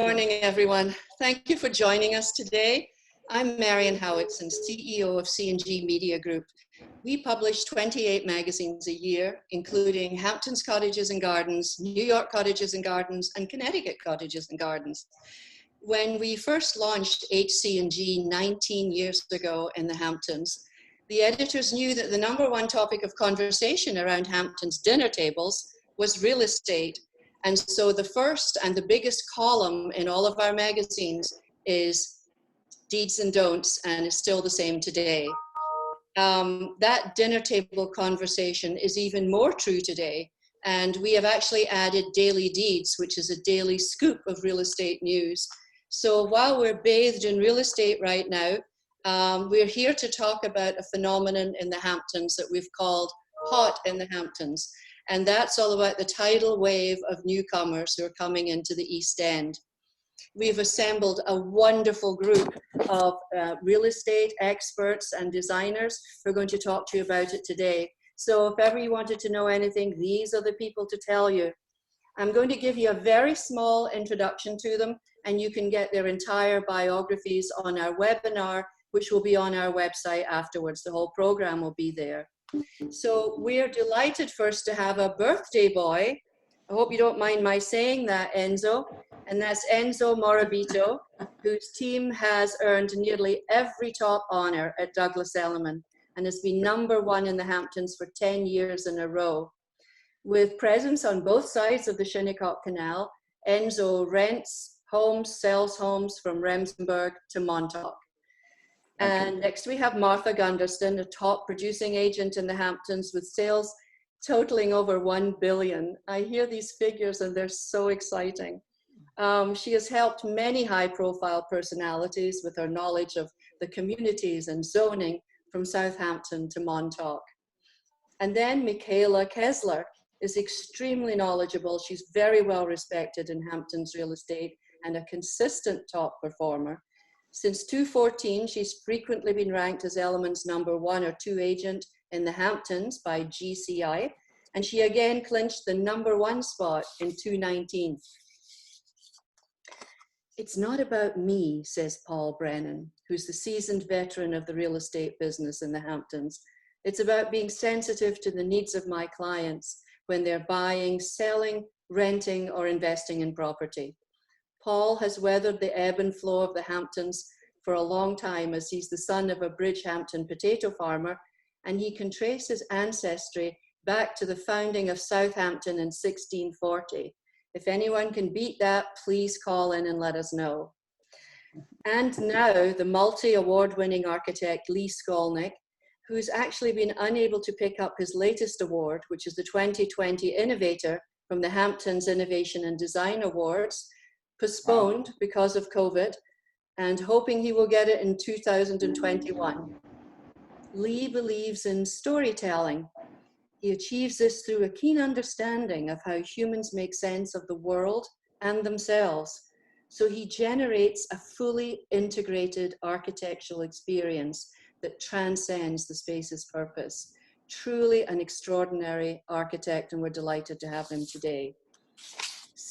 Morning, everyone. Thank you for joining us today. I'm Marianne Howatson, CEO of C&G Media Group. We publish 28 magazines a year, including Hamptons Cottages and Gardens, New York Cottages and Gardens, and Connecticut Cottages and Gardens. When we first launched HC&G 19 years ago in the Hamptons, the editors knew that the #1 topic of conversation around Hamptons dinner tables was real estate. And so the first and the biggest column in all of our magazines is deeds and don'ts, and is still the same today. That dinner table conversation is even more true today. And we have actually added Daily Deeds, which is a daily scoop of real estate news. So while we're bathed in real estate right now, we're here to talk about a phenomenon in the Hamptons that we've called Hot in the Hamptons. And that's all about the tidal wave of newcomers who are coming into the East End. We've assembled a wonderful group of real estate experts and designers who are going to talk to you about it today. So if ever you wanted to know anything, these are the people to tell you. I'm going to give you a very small introduction to them, and you can get their entire biographies on our webinar, which will be on our website afterwards. The whole program will be there. So we're delighted first to have a birthday boy. I hope you don't mind my saying that, Enzo. And that's Enzo Morabito, whose team has earned nearly every top honor at Douglas Elliman and has been #1 in the Hamptons for 10 years in a row. With presence on both sides of the Shinnecock Canal, Enzo rents homes, sells homes from Remsenburg to Montauk. And next we have Martha Gunderston, a top producing agent in the Hamptons with sales totaling over 1 billion. I hear these figures and they're so exciting. She has helped many high profile personalities with her knowledge of the communities and zoning from Southampton to Montauk. And then Michaela Kessler is extremely knowledgeable. She's very well respected in Hamptons real estate and a consistent top performer. Since 2014, she's frequently been ranked as Elliman's #1 or 2 agent in the Hamptons by GCI, and she again clinched the #1 spot in 2019. It's not about me, says Paul Brennan, who's the seasoned veteran of the real estate business in the Hamptons. It's about being sensitive to the needs of my clients when they're buying, selling, renting, or investing in property. Paul has weathered the ebb and flow of the Hamptons for a long time, as he's the son of a Bridgehampton potato farmer, and he can trace his ancestry back to the founding of Southampton in 1640. If anyone can beat that, please call in and let us know. And now the multi-award-winning architect Lee Skolnick, who's actually been unable to pick up his latest award, which is the 2020 Innovator from the Hamptons Innovation and Design Awards, postponed because of COVID, and hoping he will get it in 2021. Lee believes in storytelling. He achieves this through a keen understanding of how humans make sense of the world and themselves. So he generates a fully integrated architectural experience that transcends the space's purpose. Truly an extraordinary architect, and we're delighted to have him today.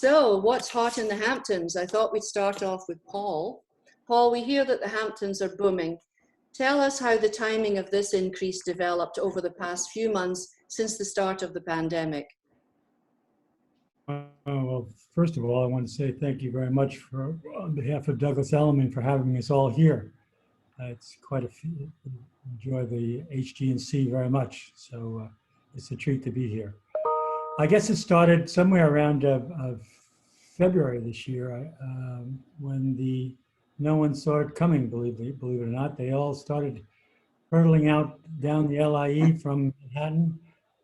So what's hot in the Hamptons? I thought we'd start off with Paul. Paul, we hear that the Hamptons are booming. Tell us how the timing of this increase developed over the past few months since the start of the pandemic. Well, first of all, I want to say thank you very much on behalf of Douglas Elliman for having us all here. It's quite a few, enjoy the HG&C very much. So it's a treat to be here. I guess it started somewhere around February this year when no one saw it coming, believe it or not. They all started hurtling out down the LIE from Manhattan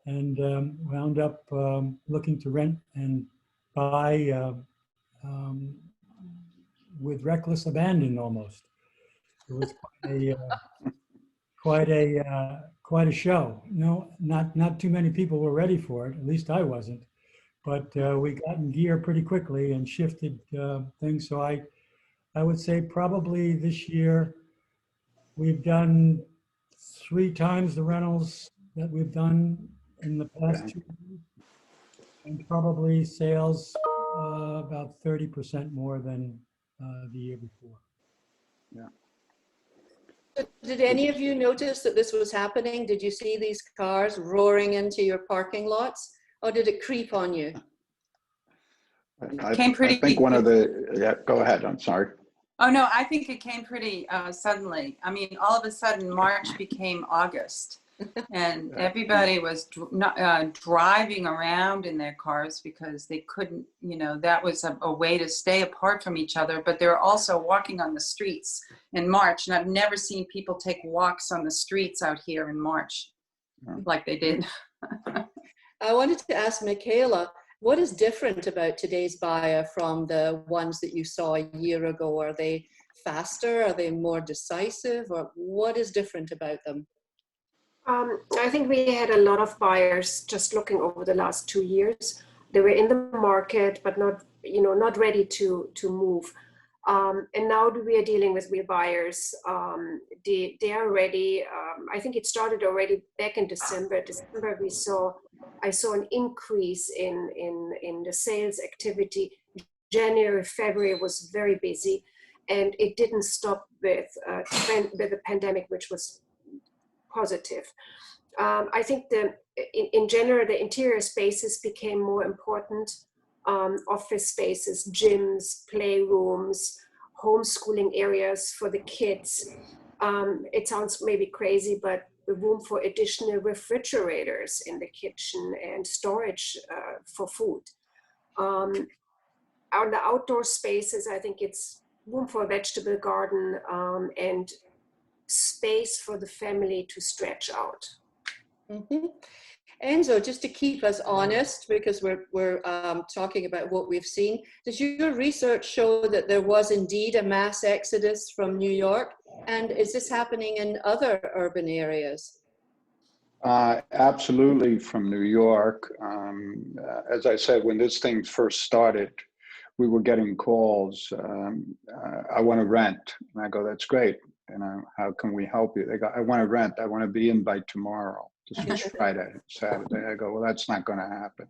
and wound up looking to rent and buy with reckless abandon almost. It was quite a show. No, not too many people were ready for it. At least I wasn't. But we got in gear pretty quickly and shifted things. So I would say probably this year we've done 3 times the rentals that we've done in the past 2 years. And probably sales about 30% more than the year before. Yeah. Did any of you notice that this was happening? Did you see these cars roaring into your parking lots, or did it creep on you? I think one of the, yeah, go ahead, I'm sorry. Oh, no, I think it came pretty suddenly. I mean, all of a sudden, March became August, and everybody was driving around in their cars because they couldn't, you know, that was a way to stay apart from each other, but they were also walking on the streets in March, and I've never seen people take walks on the streets out here in March like they did. I wanted to ask Michaela, what is different about today's buyer from the ones that you saw a year ago? Are they faster? Are they more decisive? Or what is different about them? I think we had a lot of buyers just looking over the last 2 years. They were in the market, but not, you know, not ready to move. And now we are dealing with real buyers. They are ready. I think it started already back in December. I saw an increase in the sales activity. January, February was very busy, and it didn't stop with the pandemic, which was positive. I think in general, the interior spaces became more important. Office spaces, gyms, playrooms, homeschooling areas for the kids. It sounds maybe crazy, but the room for additional refrigerators in the kitchen and storage for food. On the outdoor spaces, I think it's room for a vegetable garden and space for the family to stretch out. Mm-hmm. Enzo, just to keep us honest, because we're talking about what we've seen, does your research show that there was indeed a mass exodus from New York? And is this happening in other urban areas? Absolutely from New York. As I said, when this thing first started, we were getting calls, I want to rent. And I go, that's great. And how can we help you? They go, I want to rent. I want to be in by tomorrow. This was Friday, Saturday. I go, well, that's not going to happen.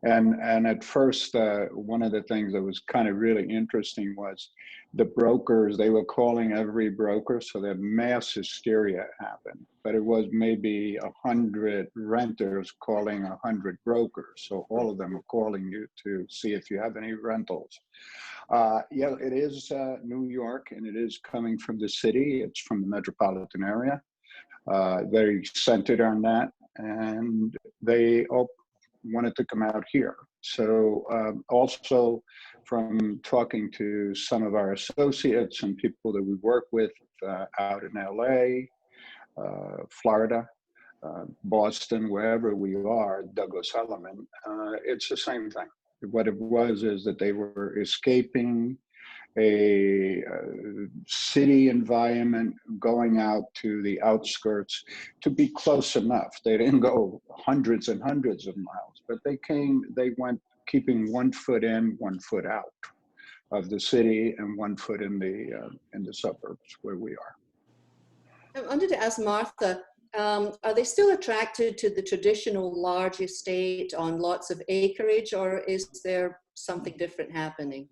And at first, one of the things that was kind of really interesting was the brokers, they were calling every broker, so that mass hysteria happened. But it was maybe 100 renters calling 100 brokers. So all of them are calling you to see if you have any rentals. Yeah, it is New York, and it is coming from the city. It's from the metropolitan area. Very centered on that, and they all wanted to come out here. So also from talking to some of our associates and people that we work with out in LA, Florida, Boston, wherever we are, Douglas Elliman, it's the same thing. What it was is that they were escaping a city environment, going out to the outskirts to be close enough. They didn't go hundreds and hundreds of miles, but they went keeping 1 foot in, 1 foot out of the city and 1 foot in the suburbs where we are. I wanted to ask Martha, are they still attracted to the traditional large estate on lots of acreage, or is there something different happening?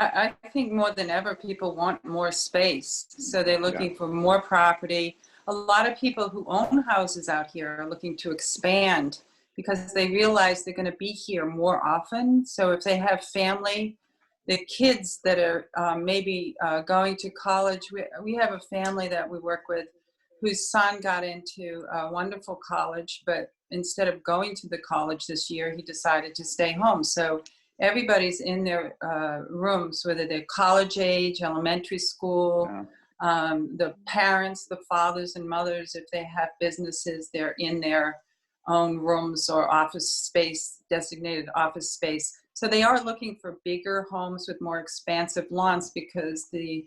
I think more than ever, people want more space. So they're looking for more property. A lot of people who own houses out here are looking to expand because they realize they're going to be here more often. So if they have family, the kids that are maybe going to college, we have a family that we work with whose son got into a wonderful college, but instead of going to the college this year, he decided to stay home. So everybody's in their rooms, whether they're college age, elementary school, the parents, the fathers and mothers, if they have businesses, they're in their own rooms or office space, designated office space. So they are looking for bigger homes with more expansive lawns because the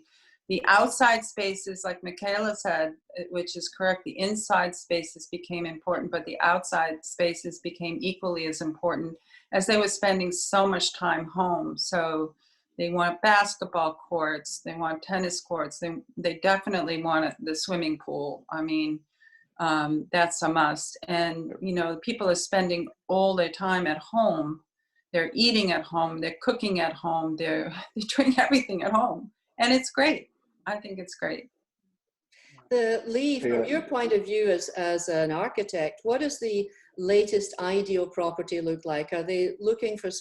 outside spaces, like Michaela said, which is correct, the inside spaces became important, but the outside spaces became equally as important as they were spending so much time home. So they want basketball courts, they want tennis courts, they definitely want the swimming pool. I mean, that's a must. And, you know, people are spending all their time at home. They're eating at home, they're cooking at home, they're doing everything at home. And it's great. I think it's great. Lee, from your point of view as an architect, what does the latest ideal property look like? Are they looking for a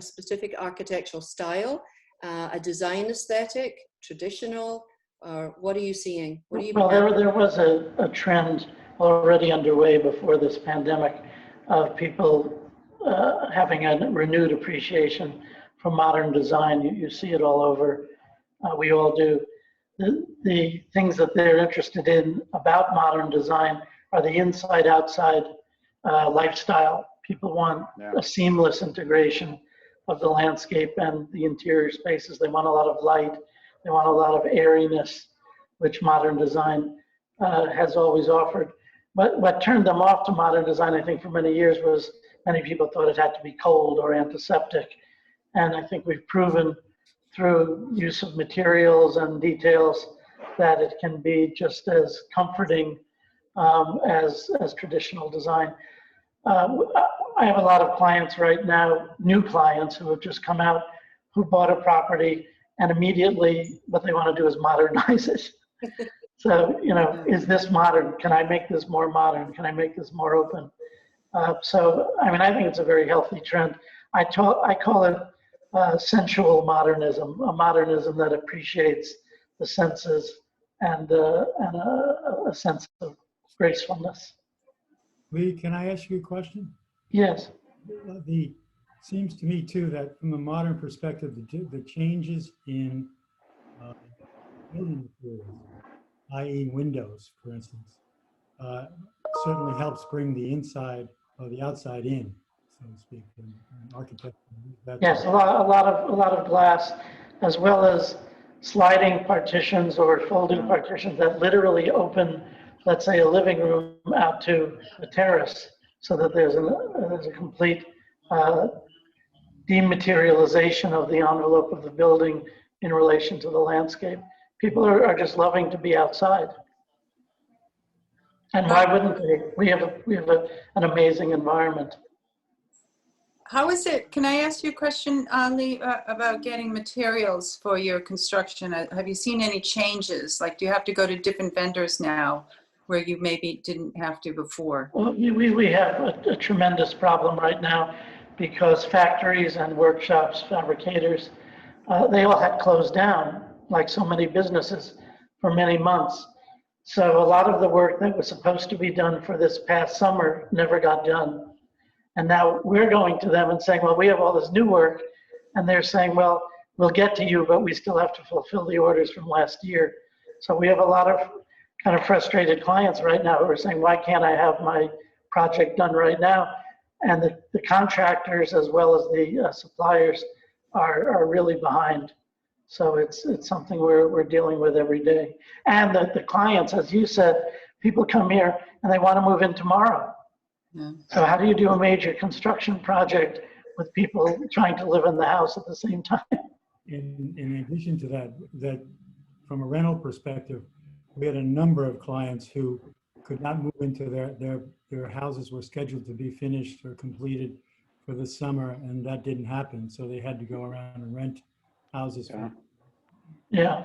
specific architectural style, a design aesthetic, traditional, or what are you seeing? What are you? Well, there was a trend already underway before this pandemic of people having a renewed appreciation for modern design. You see it all over. We all do. The things that they're interested in about modern design are the inside-outside lifestyle. People want a seamless integration of the landscape and the interior spaces. They want a lot of light. They want a lot of airiness, which modern design has always offered. But what turned them off to modern design, I think, for many years was many people thought it had to be cold or antiseptic. And I think we've proven through use of materials and details that it can be just as comforting as traditional design. I have a lot of clients right now, new clients who have just come out, who bought a property and immediately what they want to do is modernize it. So, you know, is this modern? Can I make this more modern? Can I make this more open? So, I mean, I think it's a very healthy trend. I call it sensual modernism, a modernism that appreciates the senses and a sense of gracefulness. Lee, can I ask you a question? Yes. Seems to me too that from a modern perspective, the changes in building materials, i.e. windows, for instance, certainly helps bring the inside or the outside in, so to speak, in architecture. Yes, a lot of glass, as well as sliding partitions or folding partitions that literally open, let's say, a living room out to a terrace, so that there's a complete dematerialization of the envelope of the building in relation to the landscape. People are just loving to be outside. And why wouldn't they? We have an amazing environment. How is it, can I ask you a question, Lee, about getting materials for your construction? Have you seen any changes? Like, do you have to go to different vendors now where you maybe didn't have to before? Well, we have a tremendous problem right now because factories and workshops, fabricators, they all had closed down, like so many businesses, for many months. So a lot of the work that was supposed to be done for this past summer never got done. And now we're going to them and saying, well, we have all this new work. And they're saying, well, we'll get to you, but we still have to fulfill the orders from last year. So we have a lot of kind of frustrated clients right now who are saying, why can't I have my project done right now? And the contractors as well as the suppliers are really behind. So it's something we're dealing with every day. And the clients, as you said, people come here and they want to move in tomorrow. Yeah. So how do you do a major construction project with people trying to live in the house at the same time? In addition to that from a rental perspective, we had a number of clients who could not move into their houses were scheduled to be finished or completed for the summer, and that didn't happen. So they had to go around and rent houses. Yeah.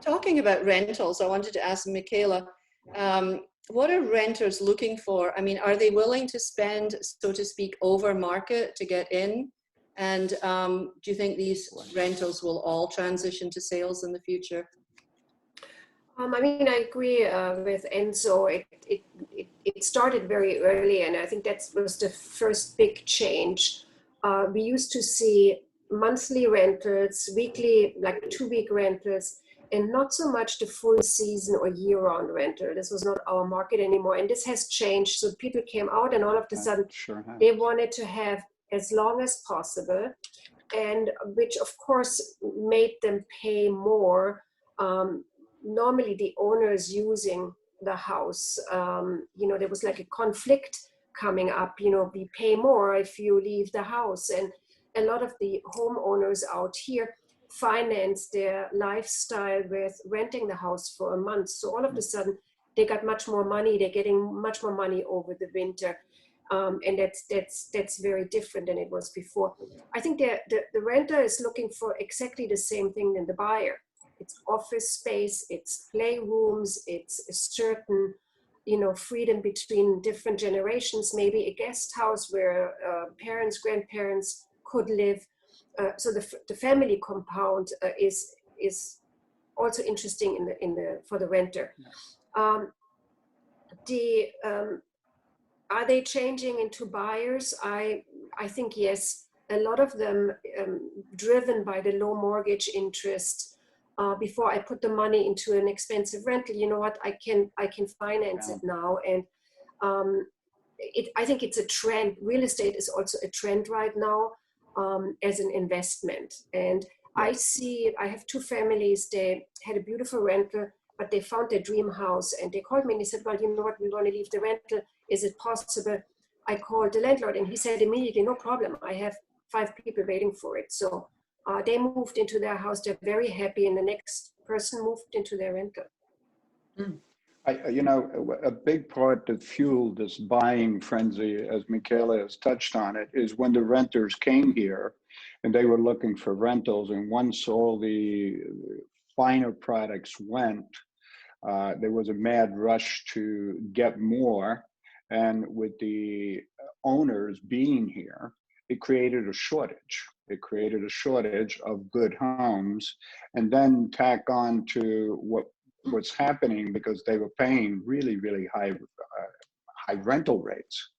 Talking about rentals, I wanted to ask Michaela, what are renters looking for? I mean, are they willing to spend, so to speak, over market to get in? And do you think these rentals will all transition to sales in the future? I mean, I agree with Enzo. It started very early, and I think that was the first big change. We used to see monthly rentals, weekly, like 2-week rentals, and not so much the full season or year-round rental. This was not our market anymore, and this has changed. So people came out, and all of a sudden, they wanted to have as long as possible, and which of course made them pay more. Normally the owners using the house, you know, there was like a conflict coming up, you know, we pay more if you leave the house. And a lot of the homeowners out here finance their lifestyle with renting the house for a month. So all of a sudden they got much more money. They're getting much more money over the winter. And that's very different than it was before. I think the renter is looking for exactly the same thing than the buyer. It's office space, it's playrooms, it's a certain, freedom between different generations, maybe a guest house where parents, grandparents could live. So the family compound is also interesting for the renter. Are they changing into buyers? I think yes. A lot of them driven by the low mortgage interest. Before I put the money into an expensive rental, you know what? I can finance it now, and I think it's a trend. Real estate is also a trend right now as an investment, and I see it. I have two families. They had a beautiful rental, but they found their dream house, and they called me and they said, "Well, you know what? We want to leave the rental. Is it possible?" I called the landlord, and he said immediately, "No problem. I have 5 people waiting for it." So they moved into their house. They're very happy, and the next person moved into their rental. A big part that fueled this buying frenzy, as Michaela has touched on it, is when the renters came here and they were looking for rentals, and once all the finer products went, there was a mad rush to get more. And with the owners being here, it created a shortage. It created a shortage of good homes, and then tack on to what's happening, because they were paying really, really high rental rates.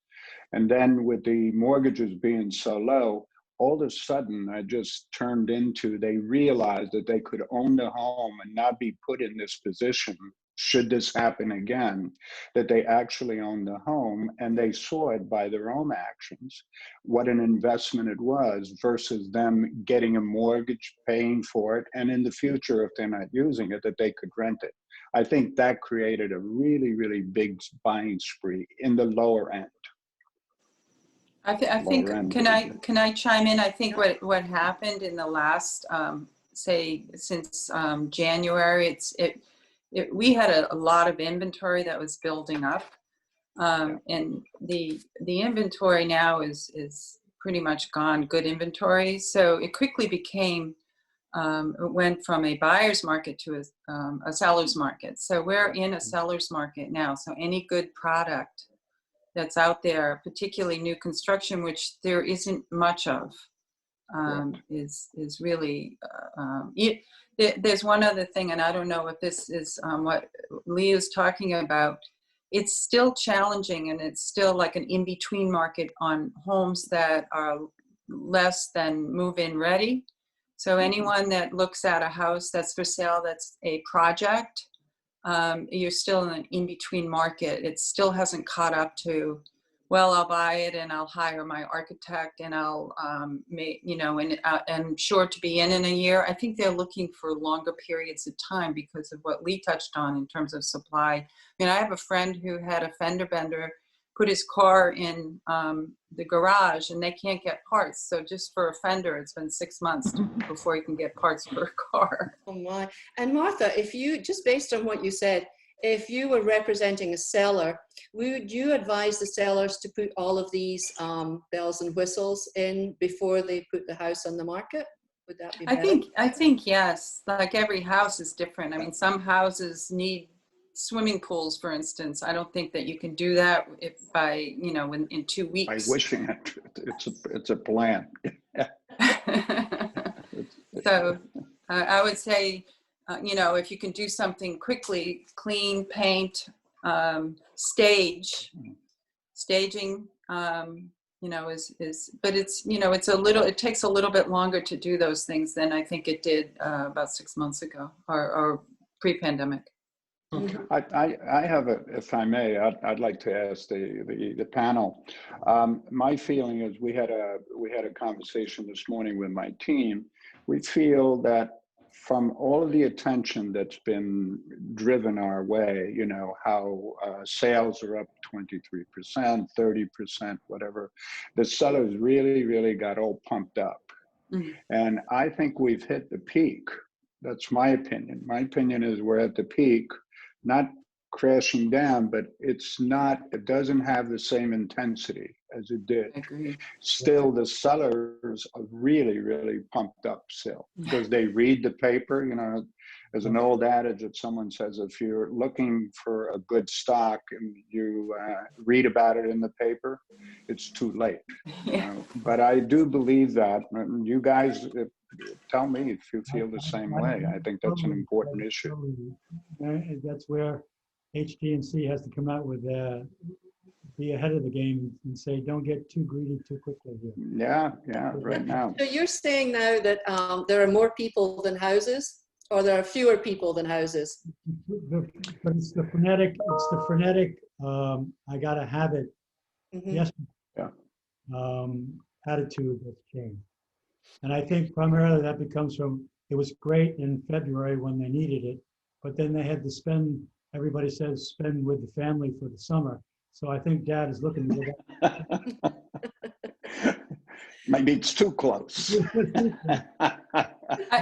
And then with the mortgages being so low, all of a sudden I just turned into, they realized that they could own the home and not be put in this position should this happen again, that they actually own the home, and they saw it by their own actions, what an investment it was versus them getting a mortgage, paying for it, and in the future, if they're not using it, that they could rent it. I think that created a really, really big buying spree in the lower end. I think, can I chime in? I think what happened in the last, say, since January, we had a lot of inventory that was building up, and the inventory now is pretty much gone, good inventory. So it quickly became, it went from a buyer's market to a seller's market. So we're in a seller's market now. So any good product that's out there, particularly new construction, which there isn't much of, is really, there's one other thing, and I don't know if this is what Lee is talking about. It's still challenging, and it's still like an in-between market on homes that are less than move-in ready. So anyone that looks at a house that's for sale, that's a project, you're still in an in-between market. It still hasn't caught up to, well, I'll buy it and I'll hire my architect and I'll and I'm sure to be in a year. I think they're looking for longer periods of time because of what Lee touched on in terms of supply. I mean, I have a friend who had a fender bender put his car in the garage, and they can't get parts. So just for a fender, it's been 6 months before you can get parts for a car. Oh my. And Martha, if you, just based on what you said, if you were representing a seller, would you advise the sellers to put all of these bells and whistles in before they put the house on the market? Would that be better? I think yes. Like every house is different. I mean, some houses need swimming pools, for instance. I don't think that you can do that in 2 weeks. By wishing it. It's a plan. So I would say, if you can do something quickly, clean, paint, staging, but it takes a little bit longer to do those things than I think it did about 6 months ago or pre-pandemic. I have if I may, I'd like to ask the panel. My feeling is we had a conversation this morning with my team. We feel that from all of the attention that's been driven our way, how sales are up 23%, 30%, whatever, the sellers really, really got all pumped up. Mm-hmm. And I think we've hit the peak. That's my opinion. My opinion is we're at the peak, not crashing down, but it doesn't have the same intensity as it did. I agree. Still, the sellers are really, really pumped up still because they read the paper. You know, there's an old adage that someone says, if you're looking for a good stock and you read about it in the paper, it's too late. You know? But I do believe that. And you guys tell me if you feel the same way. I think that's an important issue. That's where HG&C has to come out with be ahead of the game and say, don't get too greedy too quickly here. Yeah, right now. So you're saying now that there are more people than houses, or there are fewer people than houses? But it's the frenetic, I gotta have it yesterday. Attitude that's changed. And I think primarily that becomes from, it was great in February when they needed it, but then they had to spend, everybody says, spend with the family for the summer. So I think Dad is looking to go back. Maybe it's too close. The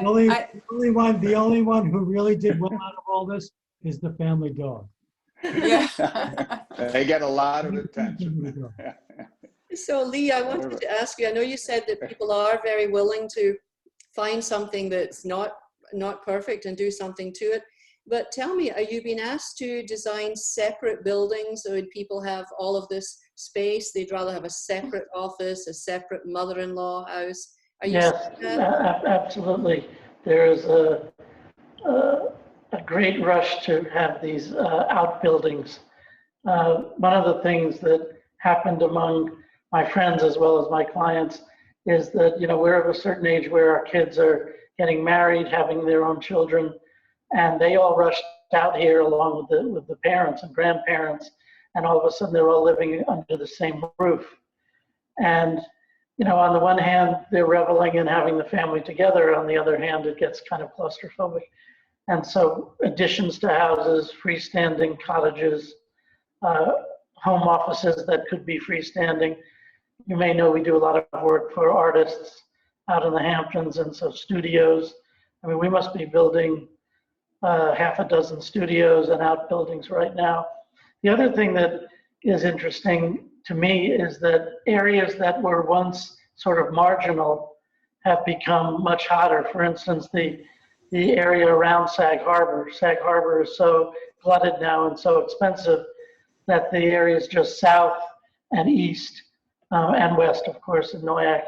only one who really did well out of all this is the family dog. Yeah. They get a lot of attention. So Lee, I wanted to ask you, I know you said that people are very willing to find something that's not perfect and do something to it. But tell me, are you being asked to design separate buildings, or would people have all of this space? They'd rather have a separate office, a separate mother-in-law house. Are you Yes, absolutely. There is a great rush to have these outbuildings. One of the things that happened among my friends as well as my clients is that, you know, we're of a certain age where our kids are getting married, having their own children, and they all rushed out here along with the parents and grandparents, and all of a sudden they're all living under the same roof. And, you know, on the one hand, they're reveling in having the family together. On the other hand, it gets kind of claustrophobic. And so additions to houses, freestanding cottages, home offices that could be freestanding. You may know we do a lot of work for artists out in the Hamptons, and so studios. I mean, we must be building half a dozen studios and outbuildings right now. The other thing that is interesting to me is that areas that were once sort of marginal have become much hotter. For instance, the area around Sag Harbor. Sag Harbor is so glutted now and so expensive that the areas just south and east and west, of course, in Noyak,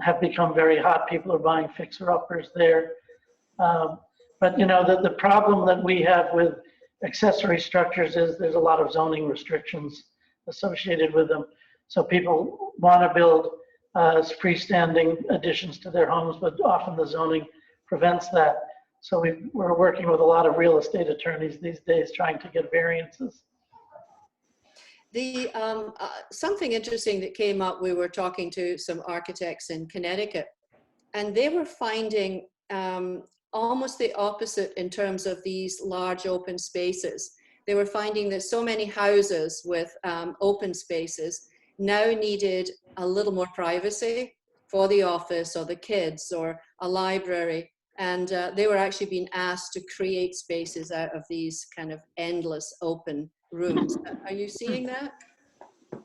have become very hot. People are buying fixer-uppers there. But you know, the problem that we have with accessory structures is there's a lot of zoning restrictions associated with them. So people want to build freestanding additions to their homes, but often the zoning prevents that. So we're working with a lot of real estate attorneys these days trying to get variances. The something interesting that came up, we were talking to some architects in Connecticut, and they were finding almost the opposite in terms of these large open spaces. They were finding that so many houses with open spaces now needed a little more privacy for the office or the kids or a library. And they were actually being asked to create spaces out of these kind of endless open rooms. Are you seeing that?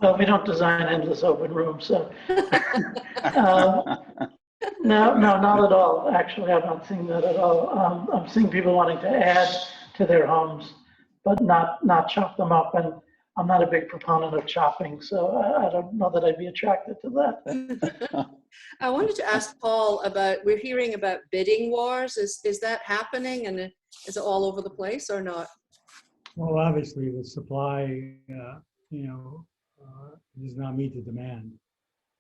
Well, we don't design endless open rooms, so. No, not at all. Actually, I'm not seeing that at all. I'm seeing people wanting to add to their homes, but not chop them up. And I'm not a big proponent of chopping, so I don't know that I'd be attracted to that. I wanted to ask Paul about, we're hearing about bidding wars. Is that happening, and is it all over the place or not? Well, obviously the supply, does not meet the demand.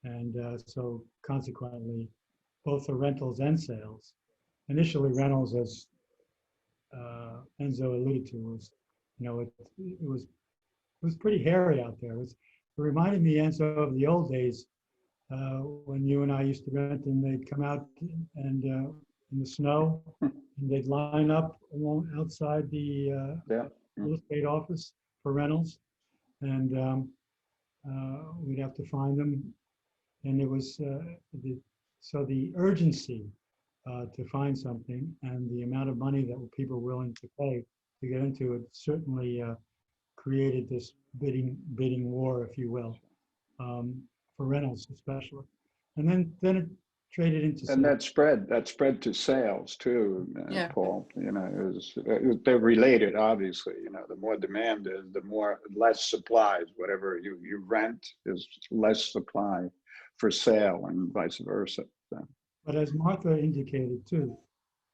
And so consequently, both the rentals and sales. Initially, rentals, as Enzo alluded to, was, it was pretty hairy out there. It reminded me, Enzo, of the old days when you and I used to rent, and they'd come out and in the snow, and they'd line up along outside the real estate office for rentals, and we'd have to find them, and it was so the urgency to find something and the amount of money that people were willing to pay to get into. It certainly created this bidding war, if you will, for rentals especially. And then it traded into And sales. that spread to sales too, Yeah. Paul. They're related, obviously. The more demand is, the less supplies. Whatever you rent is less supply for sale, and vice versa. So. But as Martha indicated too,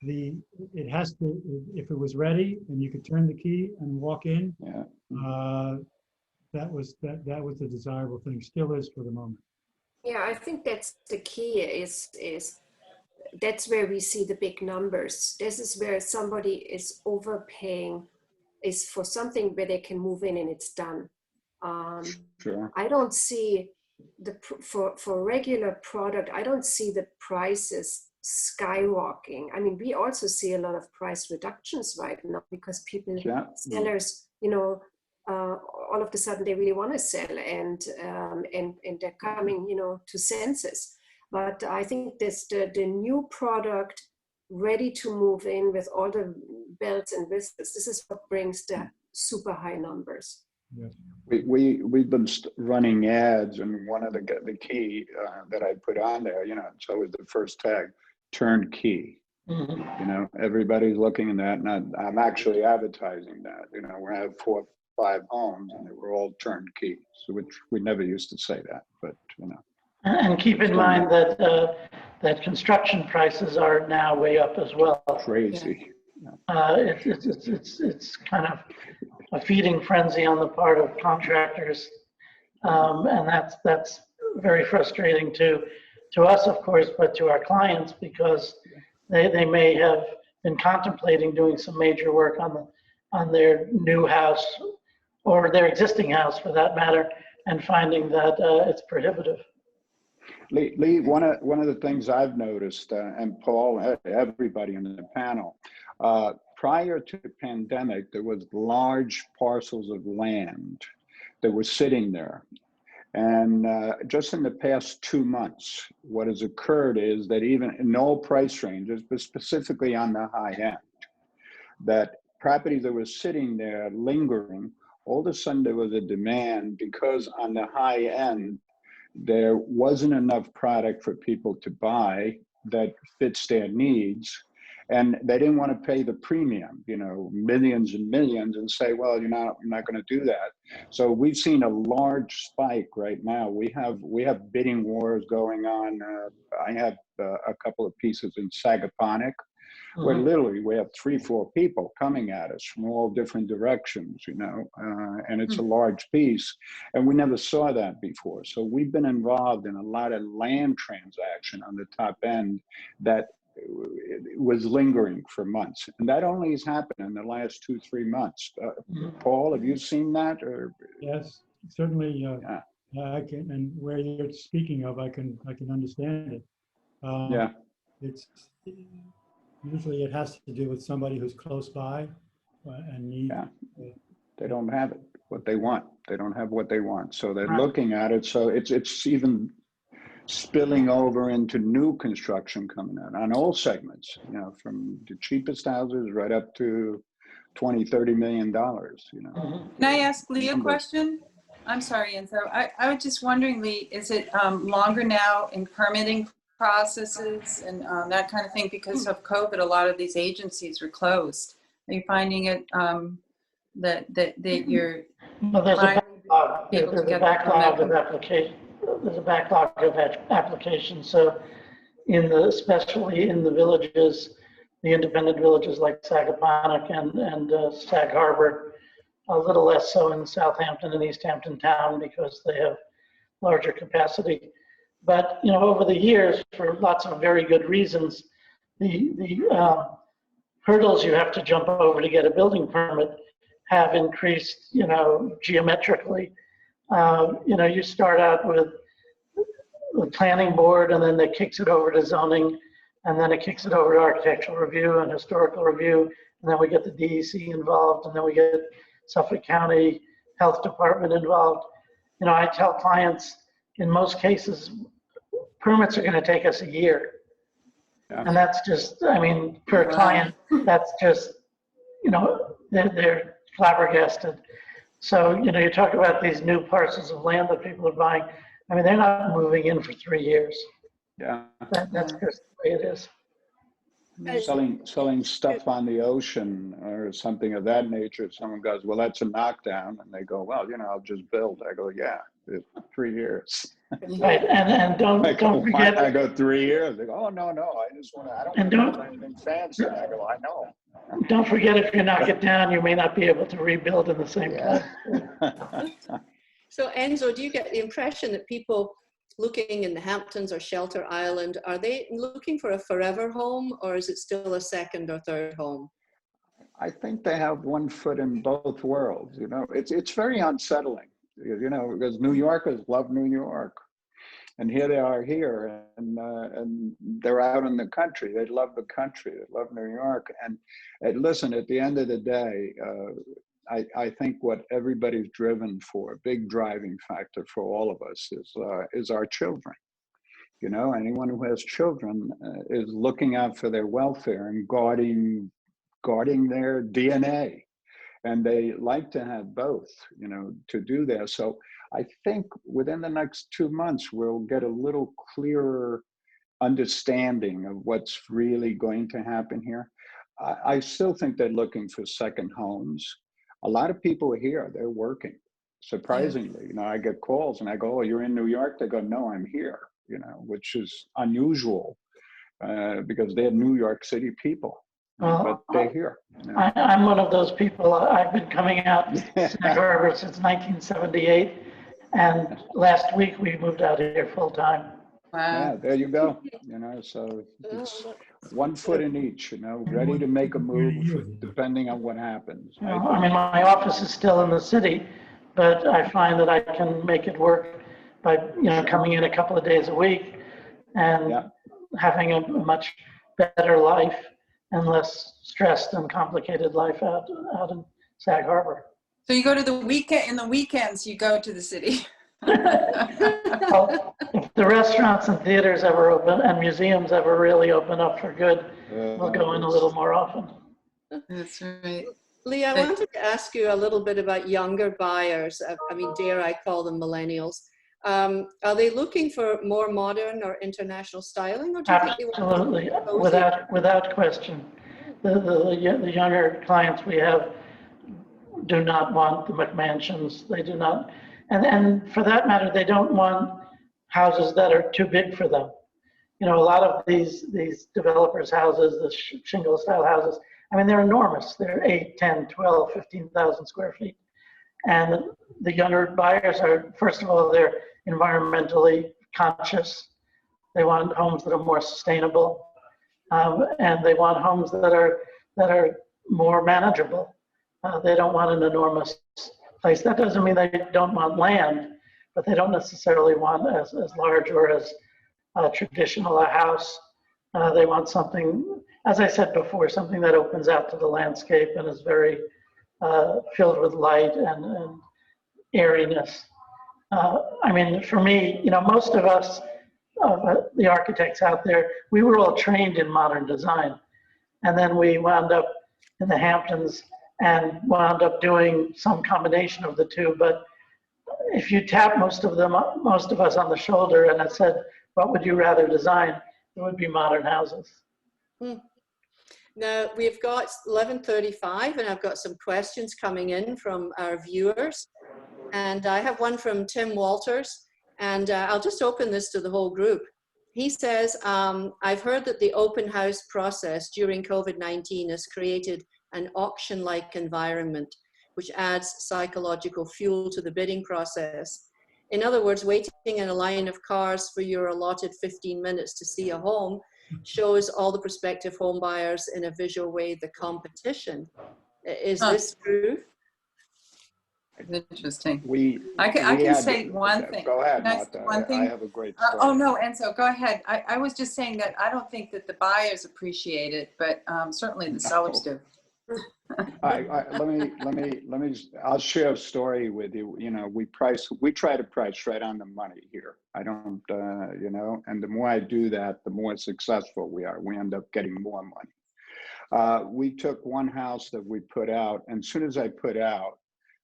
it has to, if it was ready and you could turn the key and walk in, Yeah. that was the desirable thing. Still is for the moment. Yeah, I think that's the key is that's where we see the big numbers. This is where somebody is overpaying is for something where they can move in and it's done. Sure. I don't see for regular product, I don't see the prices skyrocketing. I mean, we also see a lot of price reductions right now because sellers, all of a sudden they really want to sell and they're coming, to senses. But I think this the new product ready to move in with all the bells and whistles. This is what brings the super high numbers. Yes. We've been running ads, and one of the key that I put on there, it's always the first tag, turnkey. Mhm. Everybody's looking at that, and I'm actually advertising that. We have 4 or 5 homes, and they were all turnkey, so which we never used to say that, but And keep in mind that construction prices are now way up as well. crazy. It's kind of a feeding frenzy on the part of contractors, and that's very frustrating to us, of course, but to our clients, because they may have been contemplating doing some major work on their new house or their existing house, for that matter, and finding that it's prohibitive. Lee, one of the things I've noticed, and Paul, everybody in the panel, prior to the pandemic, there was large parcels of land that were sitting there. And just in the past 2 months, what has occurred is that even in all price ranges, but specifically on the high end, that properties that were sitting there lingering, all of a sudden there was a demand because on the high end, there wasn't enough product for people to buy that fits their needs. And they didn't want to pay the premium, millions and millions, and say, well, I'm not going to do that. So we've seen a large spike right now. We have bidding wars going on. I have a couple of pieces in Sagaponack, where literally we have 3-4 people coming at us from all different directions, and it's a large piece, and we never saw that before. So we've been involved in a lot of land transaction on the top end that was lingering for months, and that only has happened in the last 2-3 months. Paul, have you seen that? Or Yes, certainly. I can, and where you're speaking of, I can understand it. It's usually it has to do with somebody who's close by and need. They don't have it what they want. They don't have what they want, so they're looking at it. So it's even spilling over into new construction coming out on all segments, from the cheapest houses right up to $20-30 million. Can I ask Lee a question? I'm sorry, Enzo. I was just wondering, Lee, is it longer now in permitting processes and that kind of thing? Because of COVID, a lot of these agencies were closed. Are you finding it that you're Well, there's a backlog of applications. There's a backlog of applications. So especially in the villages, the independent villages like Sagaponack and Sag Harbor, a little less so in Southampton and East Hampton Town because they have larger capacity. But over the years, for lots of very good reasons, the hurdles you have to jump over to get a building permit have increased, geometrically. You start out with the planning board, and then it kicks it over to zoning, and then it kicks it over to architectural review and historical review, and then we get the DEC involved, and then we get Suffolk County Health Department involved. I tell clients, in most cases, permits are going to take us a year. And that's just, per client, that's just they're flabbergasted. So, you talk about these new parcels of land that people are buying. I mean, they're not moving in for 3 years. Yeah. That's just the way it is. Selling stuff on the ocean or something of that nature. Someone goes, well, that's a knockdown. And they go, well, I'll just build. I go, yeah, 3 years. Right, and don't forget. I go 3 years. They go, oh, no, I don't want anything fancy. I go, I know. Don't forget, if you knock it down, you may not be able to rebuild in the same place. So Enzo, do you get the impression that people looking in the Hamptons or Shelter Island, are they looking for a forever home, or is it still a second or third home? I think they have one foot in both worlds. It's very unsettling, because New Yorkers love New York. And here they are here, and they're out in the country. They love the country. They love New York. And listen, at the end of the day, I think what everybody's driven for, a big driving factor for all of us, is our children. Anyone who has children is looking out for their welfare and guarding their DNA. And they like to have both, to do that. So I think within the next 2 months, we'll get a little clearer understanding of what's really going to happen here. I still think they're looking for second homes. A lot of people are here, they're working. Surprisingly, I get calls and I go, oh, you're in New York? They go, no, I'm here, which is unusual because they're New York City people. But they're here. I'm one of those people. I've been coming out to Sag Harbor since 1978, and last week we moved out here full time. Wow. Yeah, there you go. So it's one foot in each. Ready to make a move depending on what happens. I mean, my office is still in the city, but I find that I can make it work by coming in a couple of days a week and having a much better life and less stressed and complicated life out in Sag Harbor. So you go to the weekend, in the weekends you go to the city. Well, if the restaurants and theaters ever open and museums ever really open up for good, we'll go in a little more often. That's right. Lee, I wanted to ask you a little bit about younger buyers. I mean, dare I call them millennials? Are they looking for more modern or international styling? Or do you think they Absolutely, without question. The younger clients we have do not want the McMansions. They do not, and for that matter, they don't want houses that are too big for them. A lot of these developers' houses, the shingle style houses, I mean, they're enormous. They're 8, 10, 12, 15,000 square feet. And the younger buyers are, first of all, they're environmentally conscious. They want homes that are more sustainable, and they want homes that are more manageable. They don't want an enormous place. That doesn't mean they don't want land, but they don't necessarily want as large or as traditional a house. They want something, as I said before, something that opens out to the landscape and is very filled with light and airiness. I mean, for me, most of us, the architects out there, we were all trained in modern design. And then we wound up in the Hamptons and wound up doing some combination of the two. But if you tap most of us on the shoulder and I said, what would you rather design? It would be modern houses. Now, we've got 11:35 and I've got some questions coming in from our viewers. And I have one from Tim Walters, and I'll just open this to the whole group. He says, I've heard that the open house process during COVID-19 has created an auction-like environment, which adds psychological fuel to the bidding process. In other words, waiting in a line of cars for your allotted 15 minutes to see a home shows all the prospective home buyers in a visual way the competition. Is this true? Interesting. I can say one thing. Go ahead, Martha. One thing? I have a great story. Oh no, Enzo, go ahead. I was just saying that I don't think that the buyers appreciate it, but certainly the sellers do. Let me. I'll share a story with you. We try to price right on the money here. I don't, and the more I do that, the more successful we are. We end up getting more money. We took one house that we put out, and as soon as I put out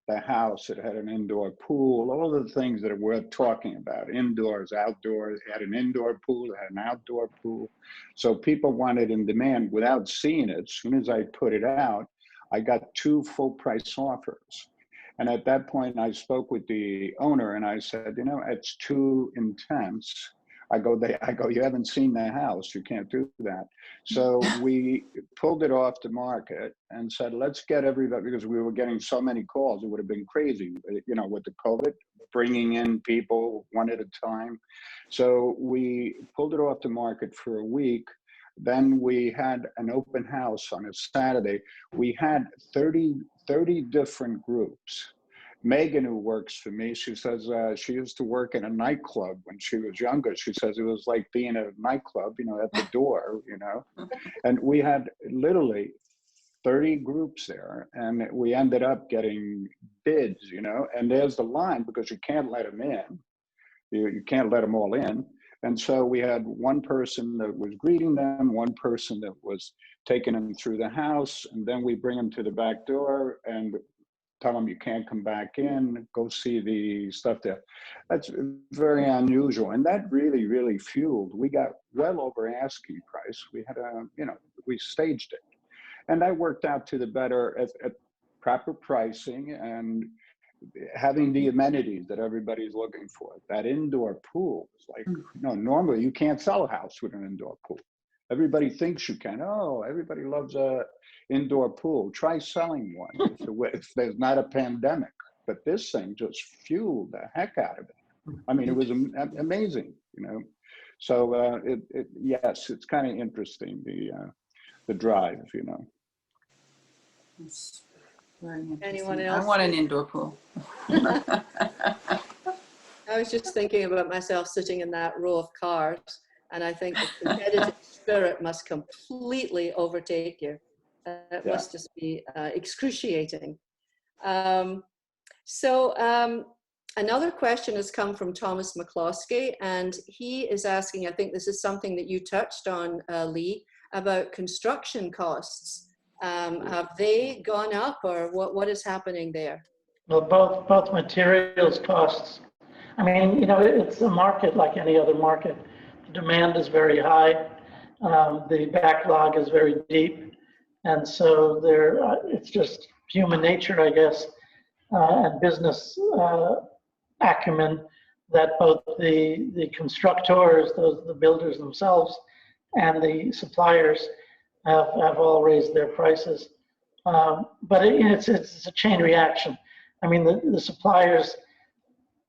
the house, it had an indoor pool, all the things that are worth talking about, indoors, outdoors. It had an indoor pool, it had an outdoor pool. So people wanted in demand without seeing it. As soon as I put it out, I got 2 full price offers. And at that point, I spoke with the owner and I said, you know, it's too intense. I go, you haven't seen the house, you can't do that. So we pulled it off the market and said, let's get everybody, because we were getting so many calls, it would have been crazy, you know, with the COVID, bringing in people one at a time. So we pulled it off the market for a week. Then we had an open house on a Saturday. We had 30 different groups. Megan, who works for me, she says she used to work in a nightclub when she was younger. She says it was like being at a nightclub, you know, at the door, you know. And we had literally 30 groups there, and we ended up getting bids, you know. And there's the line, because you can't let them in. You can't let them all in. And so we had one person that was greeting them, one person that was taking them through the house, and then we bring them to the back door and tell them you can't come back in, go see the stuff there. That's very unusual. And that really, really fueled. We got well over asking price. We had you know, we staged it. And that worked out to the better at proper pricing and having the amenities that everybody's looking for. That indoor pool is like, you know, normally you can't sell a house with an indoor pool. Everybody thinks you can. Oh, everybody loves a indoor pool. Try selling one if there's not a pandemic. But this thing just fueled the heck out of it. I mean, it was amazing, you know. So yes, it's kind of interesting, the drive, you know. It's very interesting. Anyone else? I want an indoor pool. I was just thinking about myself sitting in that row of cars, and I think the competitive spirit must completely overtake you. It must just be excruciating. Another question has come from Thomas McCloskey, and he is asking, I think this is something that you touched on, Lee, about construction costs. Have they gone up, or what is happening there? Well, both materials costs. I mean, you know, it's a market like any other market. The demand is very high. The backlog is very deep. And so it's just human nature, I guess, and business acumen that both the constructors, the builders themselves, and the suppliers have all raised their prices. But it's a chain reaction. I mean, the suppliers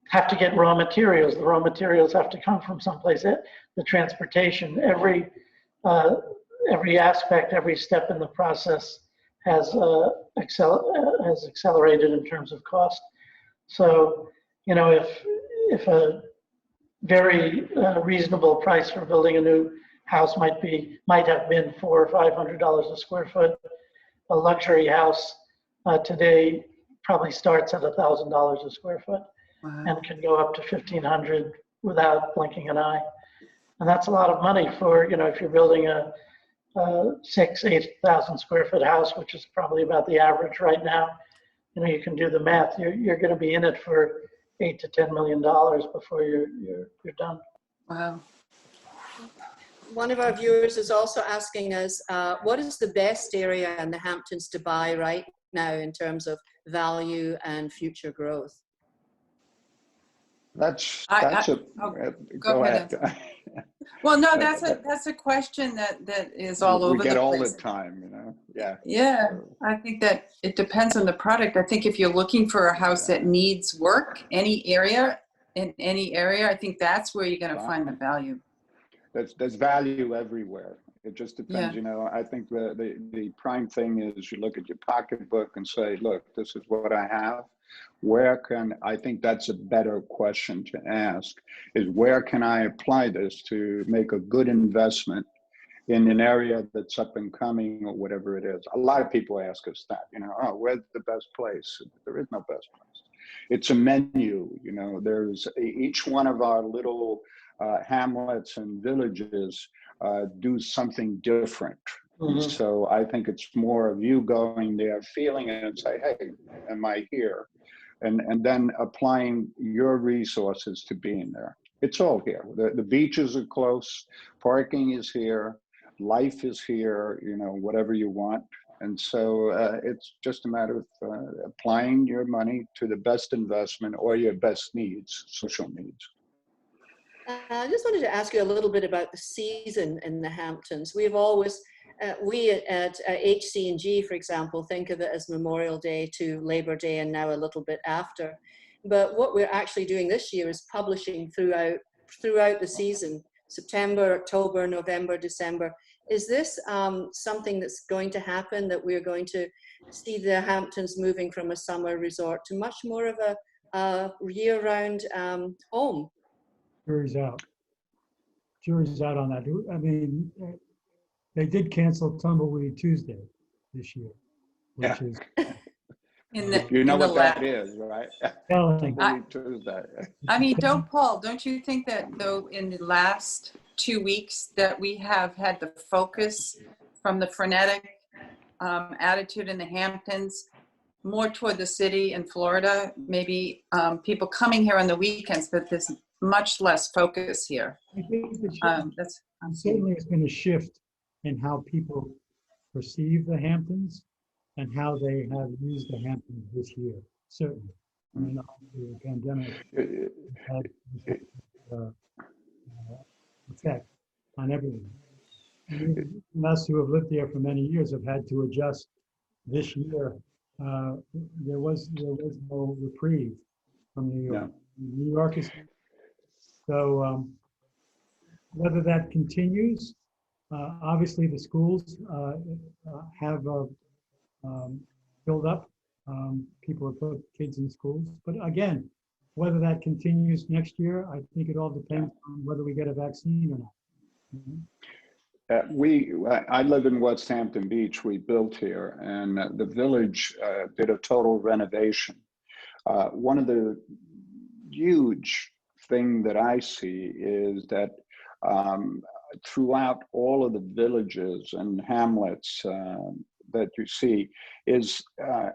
have to get raw materials. The raw materials have to come from someplace. The transportation, every aspect, every step in the process has accelerated in terms of cost. So, you know, if a very reasonable price for building a new house might have been $400 or $500 a square foot, a luxury house today probably starts at $1,000 a square foot. Wow. And can go up to $1,500 without blinking an eye. And that's a lot of money for, you know, if you're building a 8,000 square foot house, which is probably about the average right now. You know, you can do the math. You're going to be in it for $8 to $10 million before you're done. Wow. One of our viewers is also asking us, what is the best area in the Hamptons to buy right now in terms of value and future growth? Go ahead. Well, no, that's a question that is all over the place. We get all the time, you know. Yeah. Yeah, I think that it depends on the product. I think if you're looking for a house that needs work, in any area, I think that's where you're going to find the value. There's value everywhere. It just depends, you know. I think the prime thing is you look at your pocketbook and say, look, this is what I have. I think that's a better question to ask, is where can I apply this to make a good investment in an area that's up and coming or whatever it is. A lot of people ask us that, you know, oh, where's the best place? There is no best place. It's a menu, you know, there's each one of our little hamlets and villages do something different. And so I think it's more of you going there, feeling it and say, hey, am I here? And then applying your resources to being there. It's all here. The beaches are close, parking is here, life is here, you know, whatever you want. And so it's just a matter of applying your money to the best investment or your best needs, social needs. I just wanted to ask you a little bit about the season in the Hamptons. We've always, we at HC&G, for example, think of it as Memorial Day to Labor Day and now a little bit after. But what we're actually doing this year is publishing throughout the season, September, October, November, December. Is this something that's going to happen, that we're going to see the Hamptons moving from a summer resort to much more of a year-round home? Jury's out. Jury's out on that. I mean, they did cancel Tumbleweed Tuesday this year, which is You know what that is, right? telling. Tuesday. I mean, don't you think that though in the last 2 weeks that we have had the focus from the frenetic attitude in the Hamptons more toward the city in Florida, maybe people coming here on the weekends, but there's much less focus here. I think certainly there's been a shift in how people perceive the Hamptons and how they have used the Hamptons this year. Certainly, I mean, the pandemic had effect on everyone. And us who have lived here for many years have had to adjust this year. There was no reprieve from New York. New York is so. Whether that continues, obviously the schools have filled up. People have put kids in schools, but again, whether that continues next year, I think it all depends on whether we get a vaccine or not. I live in West Hampton Beach. We built here, and the village did a total renovation. One of the huge thing that I see is that throughout all of the villages and hamlets that you see is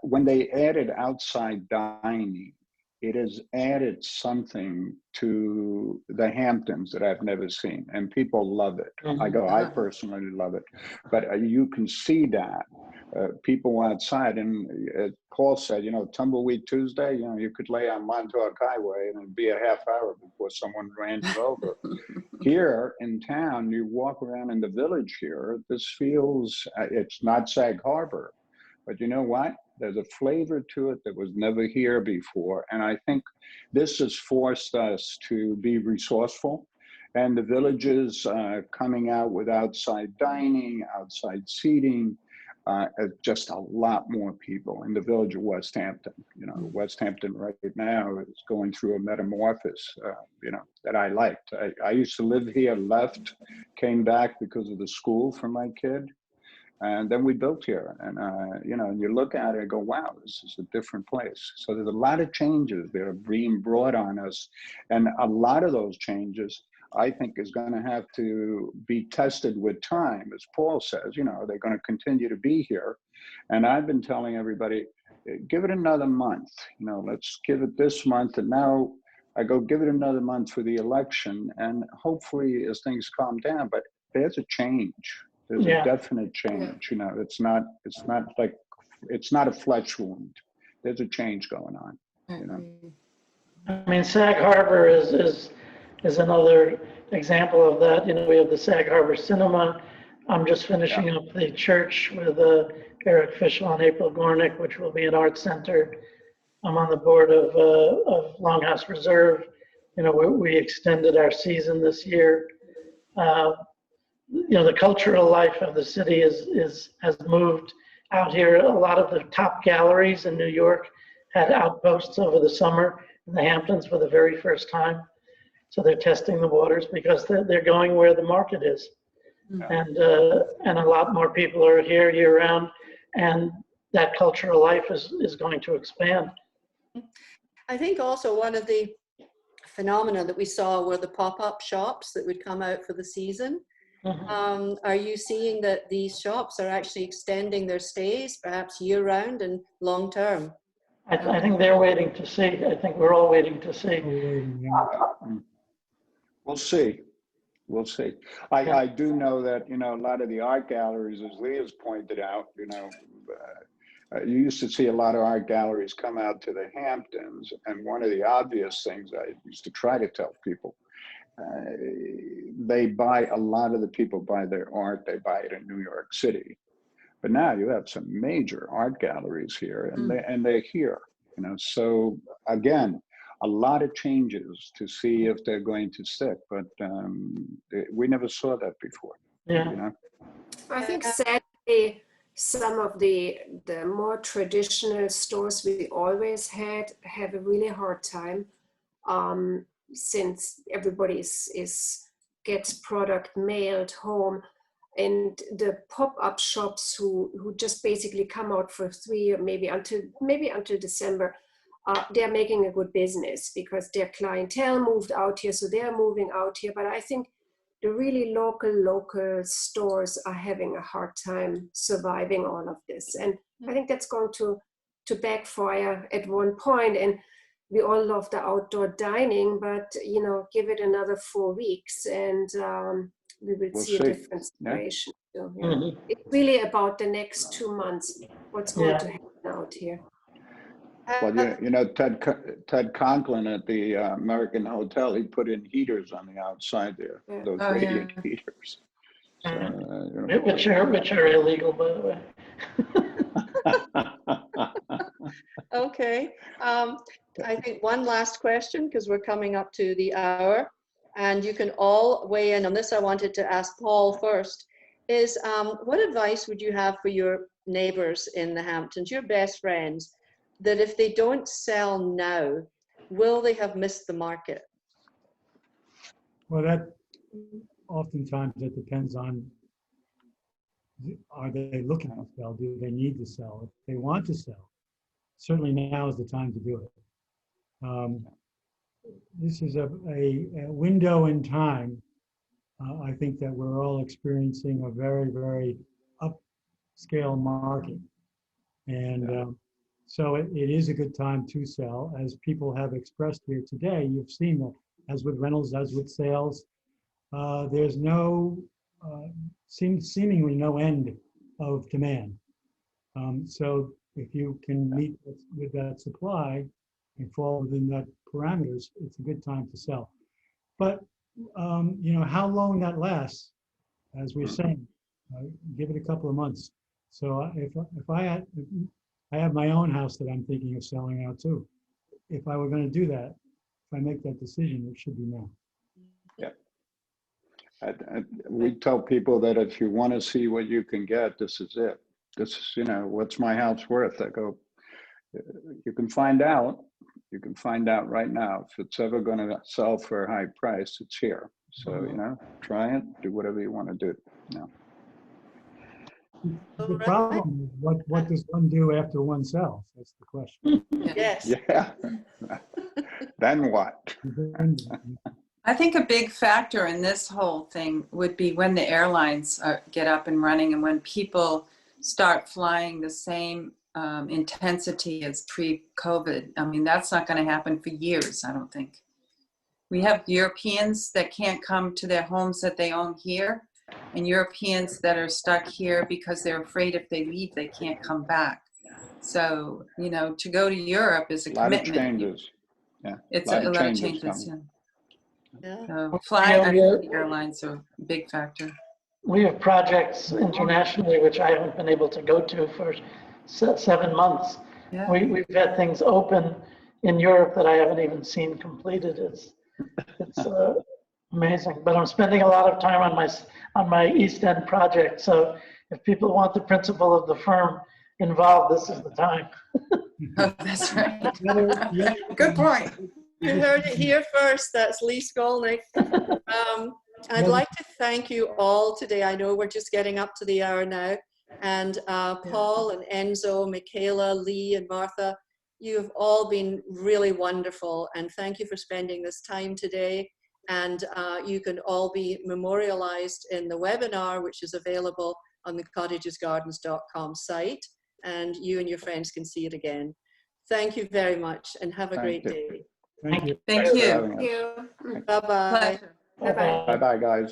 when they added outside dining, it has added something to the Hamptons that I've never seen, and people love it. I personally love it, but you can see that people outside, and as Paul said, you know, Tumbleweed Tuesday, you know, you could lay on Montauk Highway and it'd be a half hour before someone ran you over. Here in town, you walk around in the village here, this feels, it's not Sag Harbor, but you know what? There's a flavor to it that was never here before. And I think this has forced us to be resourceful. And the villages coming out with outside dining, outside seating, just a lot more people in the village of West Hampton. You know, West Hampton right now is going through a metamorphosis, you know, that I liked. I used to live here, left, came back because of the school for my kid. And then we built here, and you know, and you look at it and go, wow, this is a different place. So there's a lot of changes that are being brought on us. And a lot of those changes, I think, is going to have to be tested with time. As Paul says, you know, they're going to continue to be here. And I've been telling everybody, give it another month. You know, let's give it this month. And now I go, give it another month for the election. And hopefully as things calm down, but there's a change. There's a definite change. You know, it's not a flesh wound. There's a change going on, you know. I mean, Sag Harbor is another example of that. You know, we have the Sag Harbor Cinema. I'm just finishing up the church with Eric Fischel and April Gornick, which will be an art center. I'm on the board of Longhouse Reserve. You know, we extended our season this year. You know, the cultural life of the city has moved out here. A lot of the top galleries in New York had outposts over the summer in the Hamptons for the very first time. So they're testing the waters because they're going where the market is. And a lot more people are here year round, and that cultural life is going to expand. I think also one of the phenomena that we saw were the pop-up shops that would come out for the season. Are you seeing that these shops are actually extending their stays, perhaps year-round and long-term? I think they're waiting to see. I think we're all waiting to see. We'll see. We'll see. I do know that, you know, a lot of the art galleries, as Lee has pointed out, you know, you used to see a lot of art galleries come out to the Hamptons. And one of the obvious things I used to try to tell people, they buy, a lot of the people buy their art, they buy it in New York City. But now you have some major art galleries here, and they're here, you know. So again, a lot of changes to see if they're going to stick, but we never saw that before. Yeah. You know? I think sadly, some of the more traditional stores we always had have a really hard time, since everybody gets product mailed home, and the pop-up shops who just basically come out for 3 or maybe until December, they're making a good business because their clientele moved out here, so they're moving out here. But I think the really local stores are having a hard time surviving all of this, and I think that's going to backfire at one point. And we all love the outdoor dining, but you know, give it another 4 weeks, and we will see a different situation. Yeah. So, yeah. It's really about the next 2 months. What's going to happen out here? Well, you know, Ted Conklin at the American Hotel, he put in heaters on the outside there, those radiant heaters. So, you know. which are illegal, by the way. Okay. I think one last question, because we're coming up to the hour, and you can all weigh in on this. I wanted to ask Paul first, is what advice would you have for your neighbors in the Hamptons, your best friends, that if they don't sell now, will they have missed the market? Well, that oftentimes it depends on, are they looking to sell? Do they need to sell? If they want to sell, certainly now is the time to do it. This is a window in time. I think that we're all experiencing a very, very upscale market. And so it is a good time to sell. As people have expressed here today, you've seen that as with rentals, as with sales, there's seemingly no end of demand. So if you can meet with that supply and fall within that parameters, it's a good time to sell. But you know, how long that lasts, as we're saying, give it a couple of months. So if I have my own house that I'm thinking of selling out too. If I were going to do that, if I make that decision, it should be now. Yeah. We tell people that if you want to see what you can get, this is it. This is, you know, what's my house worth? I go, you can find out. You can find out right now. If it's ever going to sell for a high price, it's here. So, you know, try it, do whatever you want to do. You know. The problem is what does one do after one sells? That's the question. Yes. Yeah. Then what? I think a big factor in this whole thing would be when the airlines get up and running and when people start flying the same intensity as pre-COVID. I mean, that's not going to happen for years, I don't think. We have Europeans that can't come to their homes that they own here, and Europeans that are stuck here because they're afraid if they leave, they can't come back. So, you know, to go to Europe is a commitment. A lot of changes. Yeah. It's a lot of changes. Yeah. So flying, I think the airlines are a big factor. We have projects internationally, which I haven't been able to go to for 7 months. Yeah. We've had things open in Europe that I haven't even seen completed. It's amazing. But I'm spending a lot of time on my East End project. So if people want the principal of the firm involved, this is the time. Oh, that's right. Good point. You heard it here first. That's Lee Skolnick. I'd like to thank you all today. I know we're just getting up to the hour now. And Paul and Enzo, Michaela, Lee and Martha, you've all been really wonderful. And thank you for spending this time today. And you can all be memorialized in the webinar, which is available on the cottagesgardens.com site, and you and your friends can see it again. Thank you very much, and have a great day. Thank you. Thank Thanks for you. having Thank us. you. Bye-bye. Pleasure. Bye-bye. Bye-bye, guys.